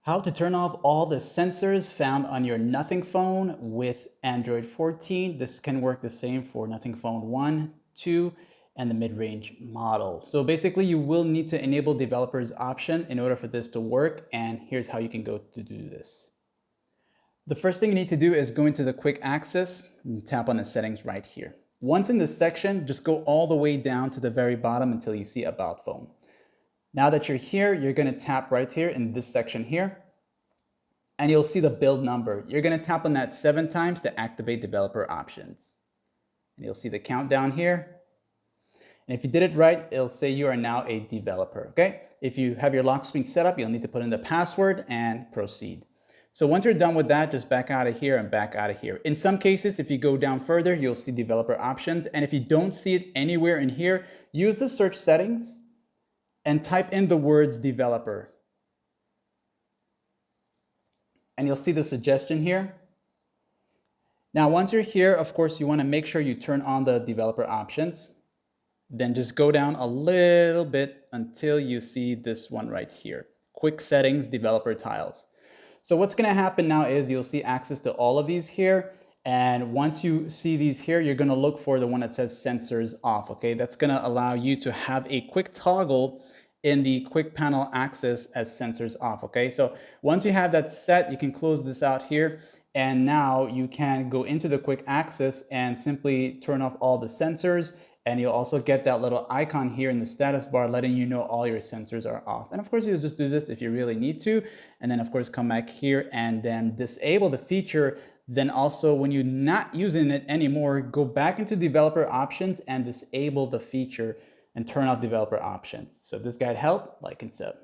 How to turn off all the sensors found on your Nothing phone with Android 14. This can work the same for Nothing Phone 1, 2, and the mid-range model. So basically you will need to enable developers option in order for this to work, and here's how you can go to do this. The first thing you need to do is go into the quick access and tap on the settings right here. Once in this section, just go all the way down to the very bottom until you see About Phone. Now that you're here, you're going to tap right here in this section here, and you'll see the build number. You're going to tap on that 7 times to activate developer options. And you'll see the countdown here. And if you did it right, it'll say you are now a developer, okay? If you have your lock screen set up, you'll need to put in the password and proceed. So once you're done with that, just back out of here and back out of here. In some cases, if you go down further, you'll see developer options. And if you don't see it anywhere in here, use the search settings and type in the words developer. And you'll see the suggestion here. Now, once you're here, of course, you want to make sure you turn on the developer options. Then just go down a little bit until you see this one right here. Quick settings, developer tiles. So what's going to happen now is you'll see access to all of these here. And once you see these here, you're going to look for the one that says sensors off. Okay, that's going to allow you to have a quick toggle in the quick panel access as sensors off. Okay, so once you have that set, you can close this out here. And now you can go into the quick access and simply turn off all the sensors. And you'll also get that little icon here in the status bar letting you know all your sensors are off. And of course, you'll just do this if you really need to. And then of course, come back here and then disable the feature. Then also when you're not using it anymore, go back into developer options and disable the feature and turn off developer options. So if this guide helped, like and sub.